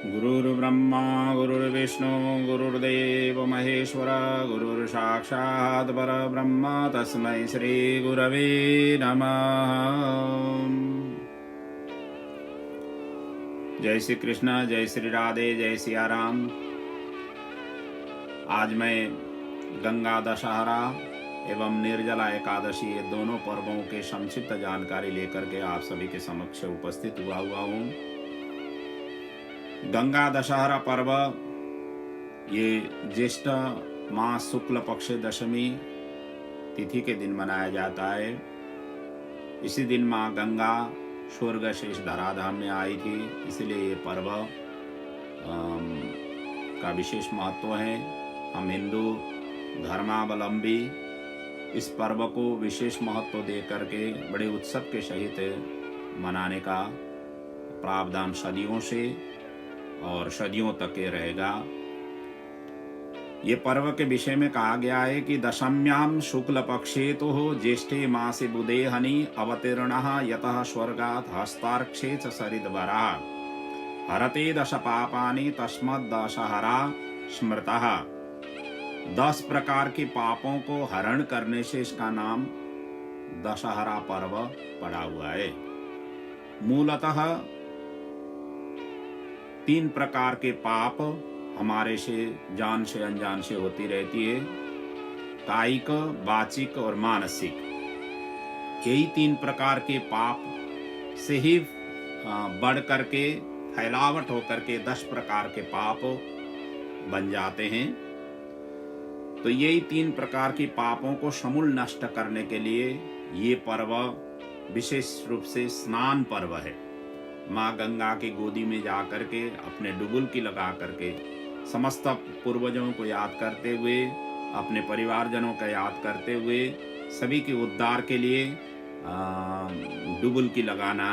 गुरुर्ब्रह्मा गुरुर्विष्णु गुरुर्देव महेश्वर गुरुर्साक्षात् परब्रह्म तस्मै श्री गुरवे नमः। जय श्री कृष्ण, जय श्री राधे, जय सिया राम। आज मैं गंगा दशहरा एवं निर्जला एकादशी ये दोनों पर्वों के संक्षिप्त जानकारी लेकर के आप सभी के समक्ष उपस्थित हुआ हूँ। गंगा दशहरा पर्व ये ज्येष्ठ मास शुक्ल पक्ष दशमी तिथि के दिन मनाया जाता है। इसी दिन माँ गंगा स्वर्ग शेष धराधाम में आई थी, इसलिए ये पर्व का विशेष महत्व है। हम हिंदू धर्मावलंबी इस पर्व को विशेष महत्व दे करके बड़े उत्सव के सहित मनाने का प्रावधान सदियों से और सदियों तक के रहेगा। ये पर्व के विषय में कहा गया है कि दशम्याम शुक्ल पक्षे तो ज्येष्ठे मासे बुधे हनि अवतीर्णः यतः स्वर्गात् हस्तार्क्षे च सरिद्वरा हरते दश पापानि तस्मद् दशहरा स्मृतः। 10 प्रकार के पापों को हरण करने से इसका नाम दशहरा पर्व पड़ा हुआ है। मूलतः 3 प्रकार के पाप हमारे से जान से अनजान से होती रहती है, कायिक, वाचिक और मानसिक। यही 3 प्रकार के पाप से ही बढ़ करके फैलावट होकर के 10 प्रकार के पाप बन जाते हैं। तो यही 3 प्रकार के पापों को समूल नष्ट करने के लिए ये पर्व विशेष रूप से स्नान पर्व है। माँ गंगा की गोदी में जा करके अपने डुबुलकी लगा करके समस्त पूर्वजों को याद करते हुए, अपने परिवारजनों का याद करते हुए सभी के उद्धार के लिए डुबुलकी लगाना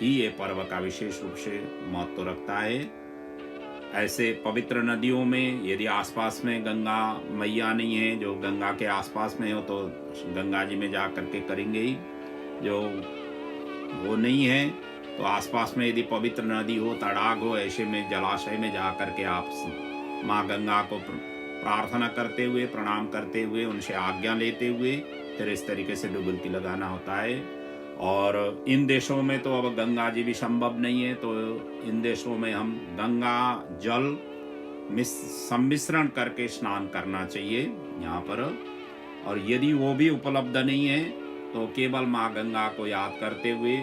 ही ये पर्व का विशेष रूप से महत्व रखता है। ऐसे पवित्र नदियों में यदि आसपास में गंगा मैया नहीं है, जो गंगा के आसपास में हो तो गंगा जी में जा करके करेंगे ही। जो वो नहीं है तो आसपास में यदि पवित्र नदी हो, तड़ाग हो, ऐसे में जलाशय में जा करके आप माँ गंगा को प्रार्थना करते हुए, प्रणाम करते हुए, उनसे आज्ञा लेते हुए फिर इस तरीके से डुबुलकी लगाना होता है। और इन देशों में तो अब गंगा जी भी संभव नहीं है, तो इन देशों में हम गंगा जल सम्मिश्रण करके स्नान करना चाहिए यहाँ पर। और यदि वो भी उपलब्ध नहीं है तो केवल माँ गंगा को याद करते हुए,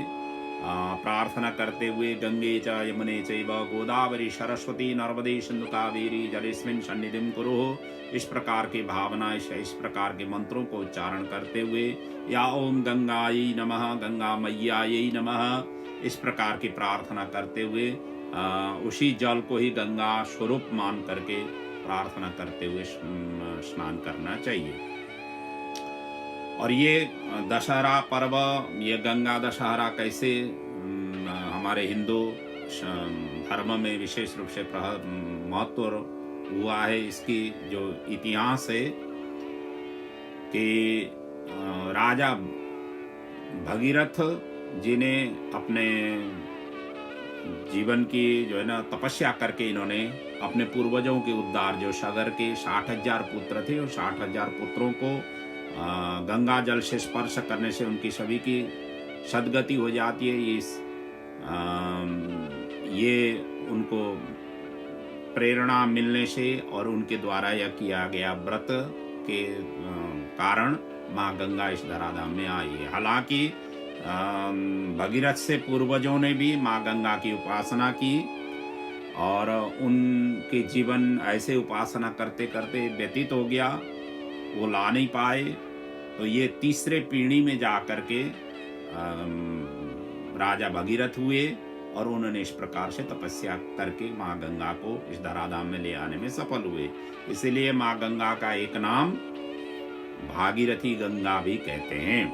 प्रार्थना करते हुए गंगे च यमुने चैव गोदावरी सरस्वती नर्मदे सिंधु कावेरी जलेस्मिन् सन्निधिं कुरु, इस प्रकार की भावना, इस प्रकार के मंत्रों को उच्चारण करते हुए या ओम गंगायै नमः, गंगा मैयायै नमः, इस प्रकार की प्रार्थना करते हुए उसी जल को ही गंगा स्वरूप मान करके प्रार्थना करते हुए स्नान करना चाहिए। और ये दशहरा पर्व, ये गंगा दशहरा कैसे हमारे हिंदू धर्म में विशेष रूप से महत्व हुआ है, इसकी जो इतिहास है कि राजा भगीरथ जी ने अपने जीवन की जो है ना तपस्या करके इन्होंने अपने पूर्वजों के उद्धार, जो सगर के 60,000 पुत्र थे, और 60,000 पुत्रों को गंगा जल से स्पर्श करने से उनकी सभी की सद्गति हो जाती है। ये उनको प्रेरणा मिलने से और उनके द्वारा यह किया गया व्रत के कारण माँ गंगा इस धराधाम में आई है। हालांकि भगीरथ से पूर्वजों ने भी माँ गंगा की उपासना की और उनके जीवन ऐसे उपासना करते करते व्यतीत हो गया, वो ला नहीं पाए। तो ये तीसरे पीढ़ी में जा करके राजा भगीरथ हुए और उन्होंने इस प्रकार से तपस्या करके माँ गंगा को इस धराधाम में ले आने में सफल हुए। इसीलिए माँ गंगा का एक नाम भागीरथी गंगा भी कहते हैं।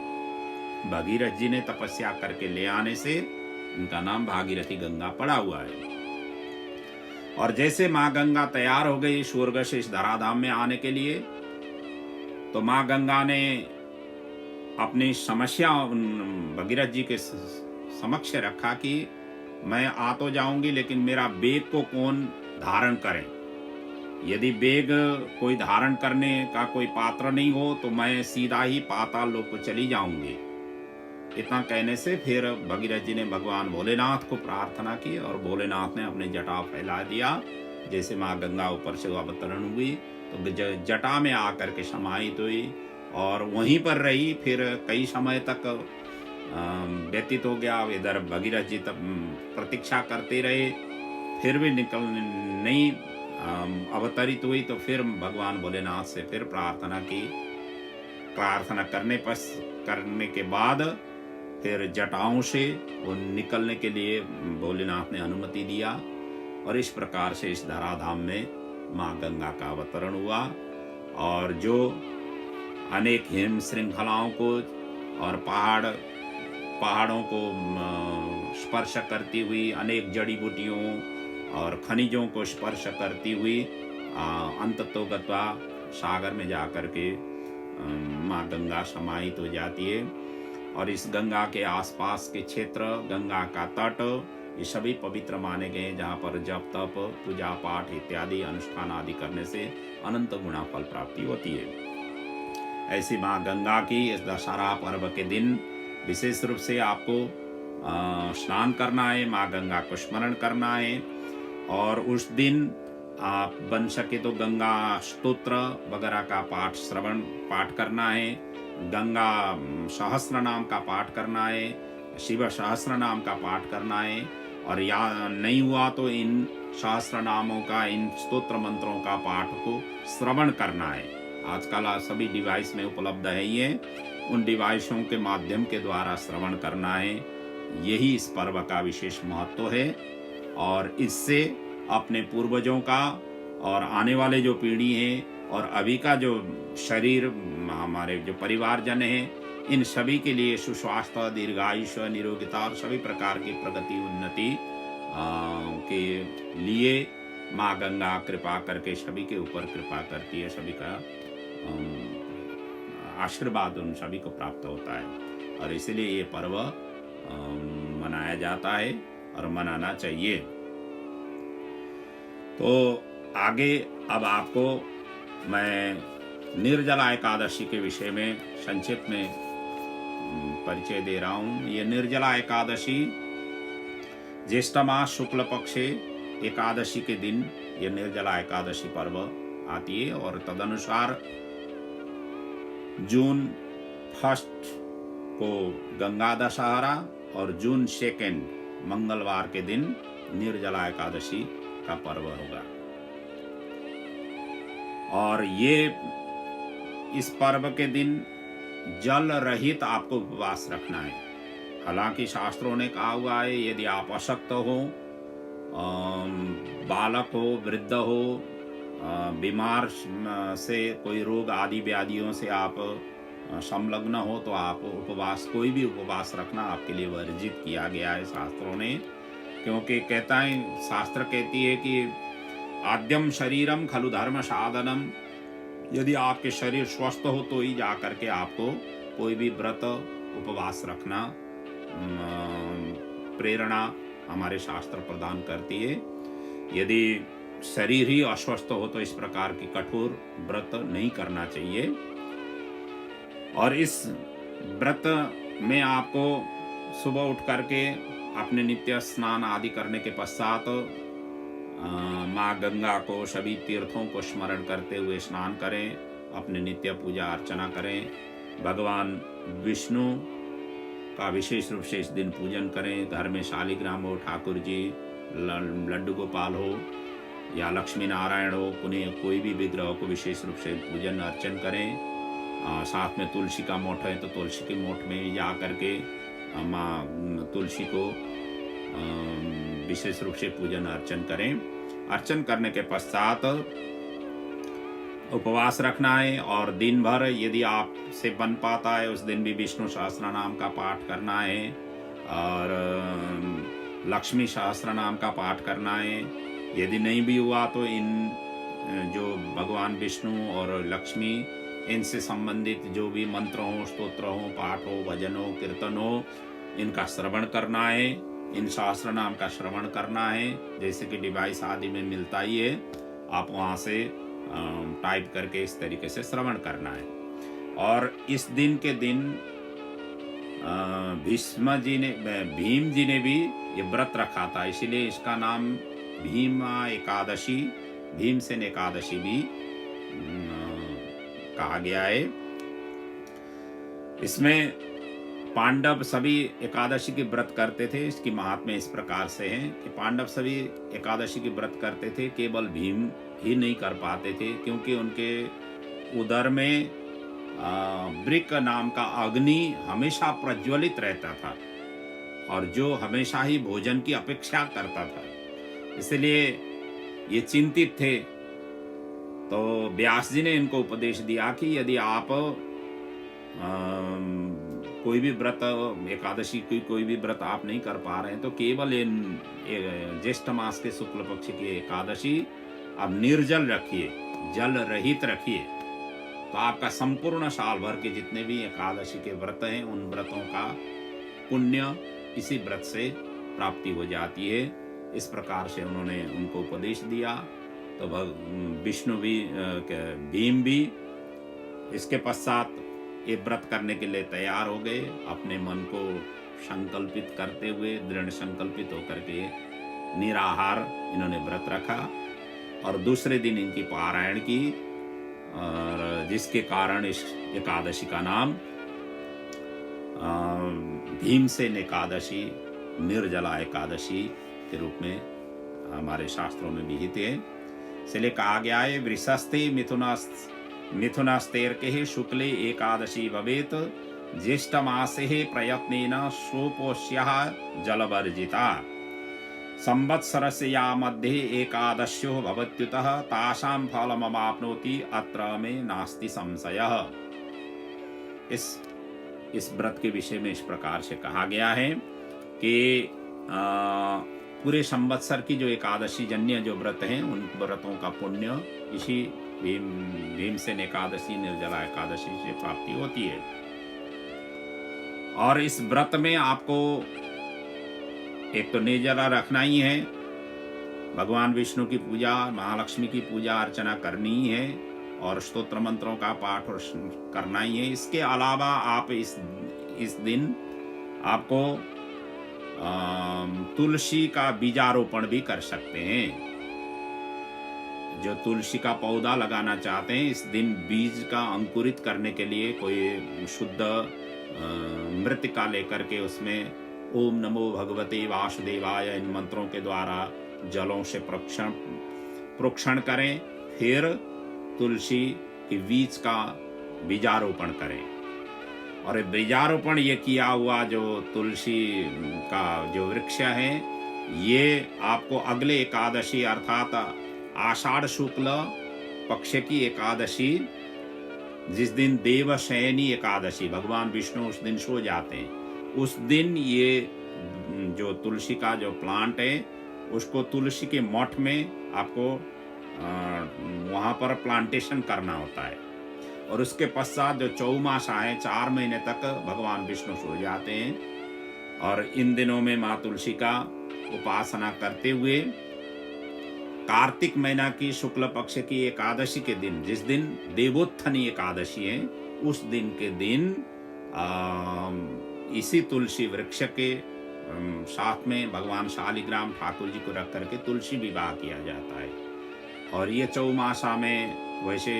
भगीरथ जी ने तपस्या करके ले आने से इनका नाम भागीरथी गंगा पड़ा हुआ है। और जैसे माँ गंगा तैयार हो गई स्वर्ग से इस धराधाम में आने के लिए, तो माँ गंगा ने अपनी समस्या भगीरथ जी के समक्ष रखा कि मैं आ तो जाऊंगी, लेकिन मेरा बेग को कौन धारण करे। यदि बेग कोई धारण करने का कोई पात्र नहीं हो तो मैं सीधा ही पाताल लोक को चली जाऊंगी। इतना कहने से फिर भगीरथ जी ने भगवान भोलेनाथ को प्रार्थना की और भोलेनाथ ने अपने जटा फैला दिया। जैसे माँ गंगा ऊपर से अवतरण हुई तो जटा में आकर के समाहित हुई और वहीं पर रही। फिर कई समय तक व्यतीत हो गया। इधर भगीरथ जी तब प्रतीक्षा करते रहे, फिर भी निकल नहीं अवतरित हुई। तो फिर भगवान भोलेनाथ से फिर प्रार्थना की। प्रार्थना करने के बाद फिर जटाओं से वो निकलने के लिए भोलेनाथ ने अनुमति दिया और इस प्रकार से इस धराधाम में माँ गंगा का अवतरण हुआ। और जो अनेक हिम श्रृंखलाओं को और पहाड़ों को स्पर्श करती हुई, अनेक जड़ी बूटियों और खनिजों को स्पर्श करती हुई अंततोगत्वा सागर में जाकर के माँ गंगा समाहित हो जाती है। और इस गंगा के आसपास के क्षेत्र, गंगा का तट, ये सभी पवित्र माने गए, जहाँ पर जप तप पूजा पाठ इत्यादि अनुष्ठान आदि करने से अनंत गुणा फल प्राप्ति होती है। ऐसी माँ गंगा की इस दशहरा पर्व के दिन विशेष रूप से आपको स्नान करना है, माँ गंगा को स्मरण करना है। और उस दिन आप बन सके तो गंगा स्तोत्र वगैरह का पाठ करना है, गंगा सहस्त्र नाम का पाठ करना है, शिव सहस्त्र नाम का पाठ करना है। और या नहीं हुआ तो इन सहस्त्र नामों का, इन स्तोत्र मंत्रों का पाठ को श्रवण करना है। आजकल सभी डिवाइस में उपलब्ध है, ये उन डिवाइसों के माध्यम के द्वारा श्रवण करना है। यही इस पर्व का विशेष महत्व है। और इससे अपने पूर्वजों का और आने वाले जो पीढ़ी है और अभी का जो शरीर, हमारे जो परिवारजन हैं, इन सभी के लिए सुस्वास्थ्य, दीर्घायुष, निरोगिता और सभी प्रकार की प्रगति उन्नति के लिए माँ गंगा कृपा करके सभी के ऊपर कृपा करती है। सभी का आशीर्वाद उन सभी को प्राप्त होता है और इसलिए ये पर्व मनाया जाता है और मनाना चाहिए। तो आगे अब आपको मैं निर्जला एकादशी के विषय में संक्षिप्त में परिचय दे रहा हूँ। ये निर्जला एकादशी ज्येष्ठ मास शुक्ल पक्ष एकादशी के दिन ये निर्जला एकादशी पर्व आती है और तदनुसार जून 1 को गंगा दशहरा और जून 2 मंगलवार के दिन निर्जला एकादशी का पर्व होगा। और ये इस पर्व के दिन जल रहित आपको उपवास रखना है। हालांकि शास्त्रों ने कहा हुआ है यदि आप अशक्त हो, बालक हो, वृद्ध हो, बीमार से कोई रोग आदि व्याधियों से आप संलग्न हो तो आप उपवास, कोई भी उपवास रखना आपके लिए वर्जित किया गया है शास्त्रों ने। क्योंकि कहता है, शास्त्र कहती है कि आद्यम शरीरम खलु धर्म साधनम, यदि आपके शरीर स्वस्थ हो तो ही जा करके आपको कोई भी व्रत उपवास रखना प्रेरणा हमारे शास्त्र प्रदान करती है। यदि शरीर ही अस्वस्थ हो तो इस प्रकार की कठोर व्रत नहीं करना चाहिए। और इस व्रत में आपको सुबह उठ करके अपने नित्य स्नान आदि करने के पश्चात माँ गंगा को, सभी तीर्थों को स्मरण करते हुए स्नान करें, अपने नित्य पूजा अर्चना करें। भगवान विष्णु का विशेष रूप से इस दिन पूजन करें। घर में शालिग्राम हो, ठाकुर जी, लड्डू गोपाल हो या लक्ष्मी नारायण हो, उन्हें कोई भी विग्रह को विशेष रूप से पूजन अर्चन करें। साथ में तुलसी का मोठ है तो तुलसी के मोठ में जा करके माँ तुलसी को विशेष रूप से पूजन अर्चन करें। अर्चन करने के पश्चात उपवास रखना है और दिन भर यदि आप से बन पाता है उस दिन भी विष्णु सहस्त्र नाम का पाठ करना है और लक्ष्मी सहस्त्र नाम का पाठ करना है। यदि नहीं भी हुआ तो इन जो भगवान विष्णु और लक्ष्मी, इनसे संबंधित जो भी मंत्र हो, स्तोत्र हो, पाठ हो, भजन हो, कीर्तन हो, इनका श्रवण करना है। इन सहस्त्र नाम का श्रवण करना है, जैसे कि डिवाइस आदि में मिलता ही है, आप वहाँ से टाइप करके इस तरीके से श्रवण करना है। और इस दिन के दिन भीम जी ने भी ये व्रत रखा था, इसीलिए इसका नाम भीमा एकादशी, भीमसेन एकादशी भी कहा गया है। इसमें पांडव सभी एकादशी की व्रत करते थे। इसकी महात्म्य इस प्रकार से है कि पांडव सभी एकादशी की व्रत करते थे, केवल भीम ही नहीं कर पाते थे, क्योंकि उनके उदर में वृक नाम का अग्नि हमेशा प्रज्वलित रहता था और जो हमेशा ही भोजन की अपेक्षा करता था, इसलिए ये चिंतित थे। तो व्यास जी ने इनको उपदेश दिया कि यदि आप कोई भी व्रत, एकादशी की कोई भी व्रत आप नहीं कर पा रहे हैं, तो केवल ज्येष्ठ मास के शुक्ल पक्ष की एकादशी आप निर्जल रखिए, जल रहित रखिए, तो आपका संपूर्ण साल भर के जितने भी एकादशी के व्रत हैं उन व्रतों का पुण्य इसी व्रत से प्राप्ति हो जाती है। इस प्रकार से उन्होंने उनको उपदेश दिया। तो विष्णु भी, भीम भी इसके पश्चात ये व्रत करने के लिए तैयार हो गए, अपने मन को संकल्पित करते हुए, दृढ़ संकल्पित होकर के निराहार इन्होंने व्रत रखा और दूसरे दिन इनकी पारायण की, और जिसके कारण इस एकादशी का नाम भीमसेन एकादशी, निर्जला एकादशी के रूप में हमारे शास्त्रों में विहित है। इसलिए कहा गया है, वृषस्ते मिथुनस्तेर्के शुक्ले एकादशी भवेत, ज्येष्ठ मासे प्रयत्नेन सोपोष्यः जलवर्जिता, संवत्सरस्य या मध्ये एकादश्यो भवत्युतः तासां फलमवाप्नोति अत्र मे नास्ति संशयः। इस व्रत के विषय में इस प्रकार से कहा गया है कि पूरे संवत्सर की जो एकादशी जन्य जो व्रत हैं उन व्रतों का पुण्य इसी भीमसेन एकादशी, निर्जला एकादशी से प्राप्ति होती है। और इस व्रत में आपको एक तो निर्जला रखना ही है, भगवान विष्णु की पूजा, महालक्ष्मी की पूजा अर्चना करनी ही है और स्तोत्र मंत्रों का पाठ करना ही है। इसके अलावा आप इस दिन आपको तुलसी का बीजारोपण भी कर सकते हैं। जो तुलसी का पौधा लगाना चाहते हैं, इस दिन बीज का अंकुरित करने के लिए कोई शुद्ध मृतिका लेकर के उसमें ओम नमो भगवते वासुदेवाय इन मंत्रों के द्वारा जलों से प्रोक्षण करें, फिर तुलसी के बीज का बीजारोपण करें। और बीजारोपण ये किया हुआ जो तुलसी का जो वृक्ष है, ये आपको अगले एकादशी अर्थात आषाढ़ शुक्ल पक्ष की एकादशी, जिस दिन देवशयनी एकादशी, भगवान विष्णु उस दिन सो जाते हैं, उस दिन ये जो तुलसी का जो प्लांट है उसको तुलसी के मठ में आपको वहाँ पर प्लांटेशन करना होता है। और उसके पश्चात जो चौमासा है, 4 महीने तक भगवान विष्णु सो जाते हैं। और इन दिनों में माँ तुलसी का उपासना करते हुए कार्तिक महीना की शुक्ल पक्ष की एकादशी के दिन, जिस दिन देवोत्थनी एकादशी है, उस दिन के दिन इसी तुलसी वृक्ष के साथ में भगवान शालिग्राम ठाकुर जी को रख करके तुलसी विवाह किया जाता है। और ये चौमासा में वैसे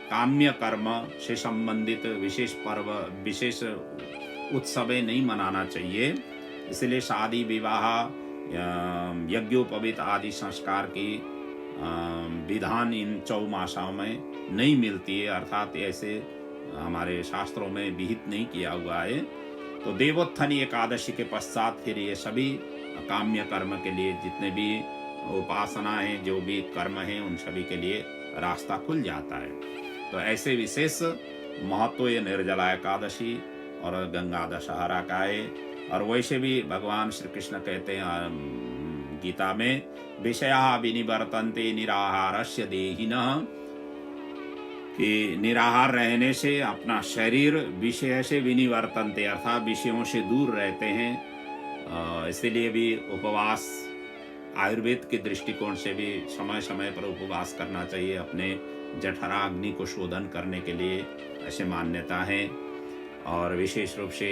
काम्य कर्म से संबंधित विशेष पर्व, विशेष उत्सवें नहीं मनाना चाहिए, इसलिए शादी विवाह यज्ञोपवीत आदि संस्कार की विधान इन चौमासाओं में नहीं मिलती है, अर्थात ऐसे हमारे शास्त्रों में विहित नहीं किया हुआ है। तो देवोत्थनी एकादशी के पश्चात फिर ये सभी काम्य कर्म के लिए जितने भी उपासना है, जो भी कर्म है, उन सभी के लिए रास्ता खुल जाता है। तो ऐसे विशेष महत्व ये निर्जला एकादशी और गंगा दशहरा का है। और वैसे भी भगवान श्री कृष्ण कहते हैं गीता में, विषया विनिवर्तन्ते निराहारस्य देहिनः, कि निराहार रहने से अपना शरीर विषय से विनिवर्तन्ते, अर्थात विषयों से दूर रहते हैं इसीलिए भी उपवास आयुर्वेद के दृष्टिकोण से भी समय समय पर उपवास करना चाहिए, अपने जठरा अग्नि को शोधन करने के लिए, ऐसे मान्यता है। और विशेष रूप से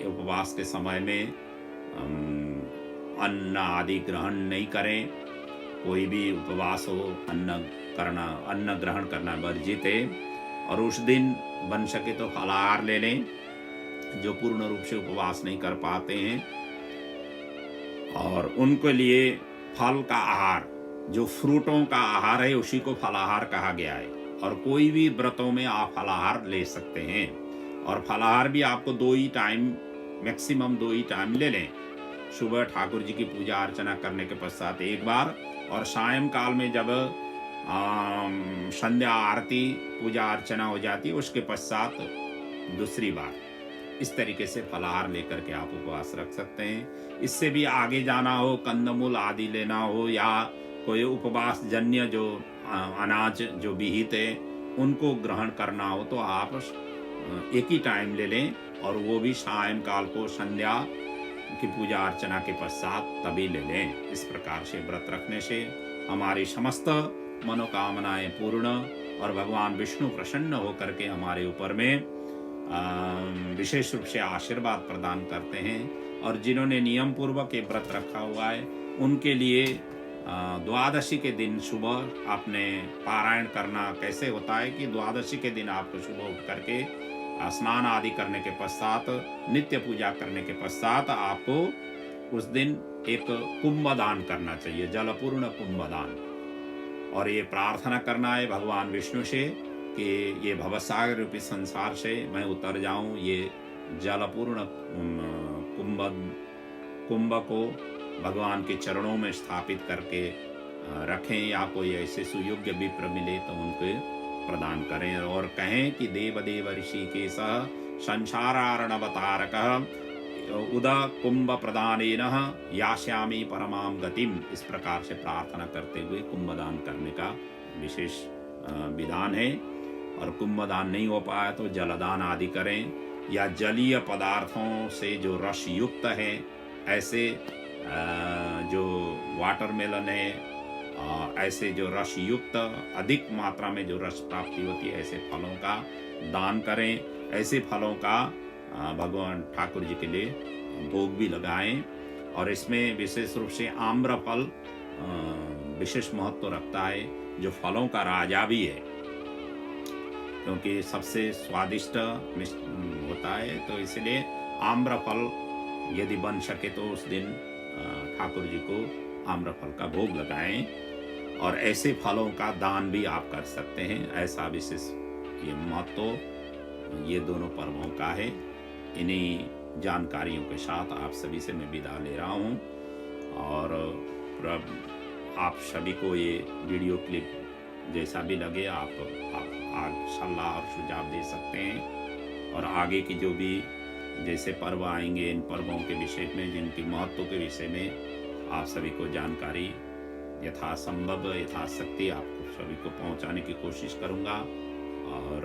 उपवास के समय में अन्न आदि ग्रहण नहीं करें। कोई भी उपवास हो, अन्न ग्रहण करना वर्जित है। और उस दिन बन सके तो फलाहार ले लें, जो पूर्ण रूप से उपवास नहीं कर पाते हैं। और उनके लिए फल का आहार, जो फ्रूटों का आहार है, उसी को फलाहार कहा गया है। और कोई भी व्रतों में आप फलाहार ले सकते हैं। और फलाहार भी आपको 2 ही टाइम, मैक्सिमम 2 ही टाइम ले लें। सुबह ठाकुर जी की पूजा अर्चना करने के पश्चात एक बार, और सायंकाल में जब संध्या आरती पूजा अर्चना हो जाती है उसके पश्चात दूसरी बार। इस तरीके से फलाहार लेकर के आप उपवास रख सकते हैं। इससे भी आगे जाना हो, कंदमूल आदि लेना हो, या कोई उपवास जन्य जो अनाज जो विहित है उनको ग्रहण करना हो, तो आप एक ही टाइम ले लें, और वो भी सायंकाल को संध्या की पूजा अर्चना के पश्चात तभी ले लें। इस प्रकार से व्रत रखने से हमारी समस्त मनोकामनाएं पूर्ण, और भगवान विष्णु प्रसन्न होकर के हमारे ऊपर में विशेष रूप से आशीर्वाद प्रदान करते हैं। और जिन्होंने नियम पूर्वक ये व्रत रखा हुआ है उनके लिए द्वादशी के दिन सुबह आपने पारायण करना कैसे होता है कि द्वादशी के दिन आपको सुबह उठ करके स्नान आदि करने के पश्चात, नित्य पूजा करने के पश्चात आपको उस दिन एक कुंभदान करना चाहिए, जलपूर्ण कुंभदान। और ये प्रार्थना करना है भगवान विष्णु से कि ये भवसागर रूपी संसार से मैं उतर जाऊं, ये जलपूर्ण कुंभ को भगवान के चरणों में स्थापित करके रखें, या कोई ऐसे सुयोग्य विप्र मिले तो उनको प्रदान करें। और कहें कि देवदेव ऋषिकेश संसारार्णवतारकः उद कुंभ प्रदानेन यास्यामि परमाम गतिम। इस प्रकार से प्रार्थना करते हुए कुंभदान करने का विशेष विधान है। और कुंभदान नहीं हो पाया तो जलदान आदि करें, या जलीय पदार्थों से जो रस युक्त है, ऐसे जो वाटरमेलन है, ऐसे जो रस युक्त अधिक मात्रा में जो रस प्राप्ति होती है, ऐसे फलों का दान करें। ऐसे फलों का भगवान ठाकुर जी के लिए भोग भी लगाएं। और इसमें विशेष रूप से आम्रफल विशेष महत्व रखता है, जो फलों का राजा भी है, क्योंकि सबसे स्वादिष्ट होता है। तो इसलिए आम्रफल यदि बन सके तो उस दिन ठाकुर जी को आम्रफल का भोग लगाएं। और ऐसे फलों का दान भी आप कर सकते हैं। ऐसा विशेष ये महत्व ये दोनों पर्वों का है। इन्हीं जानकारियों के साथ आप सभी से मैं विदा ले रहा हूँ। और आप सभी को ये वीडियो क्लिप जैसा भी लगे आप सलाह और सुझाव दे सकते हैं। और आगे की जो भी जैसे पर्व आएंगे, इन पर्वों के विषय में, जिनकी महत्व के विषय में आप सभी को जानकारी यथासंभव यथाशक्ति आपको सभी को पहुंचाने की कोशिश करूंगा। और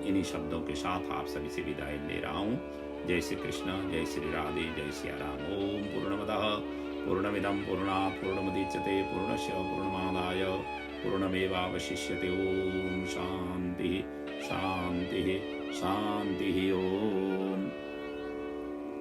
इन्हीं शब्दों के साथ आप सभी से विदाई ले रहा हूँ। जय श्री कृष्ण, जय श्री राधे, जय सिया राम। ओम पूर्णमदः पूर्णमिदं पूर्णात् पूर्णमुदच्यते पूर्णस्य पूर्णमादाय पूर्णमेवावशिष्यते। ओम शांति शांति शांति। ओम।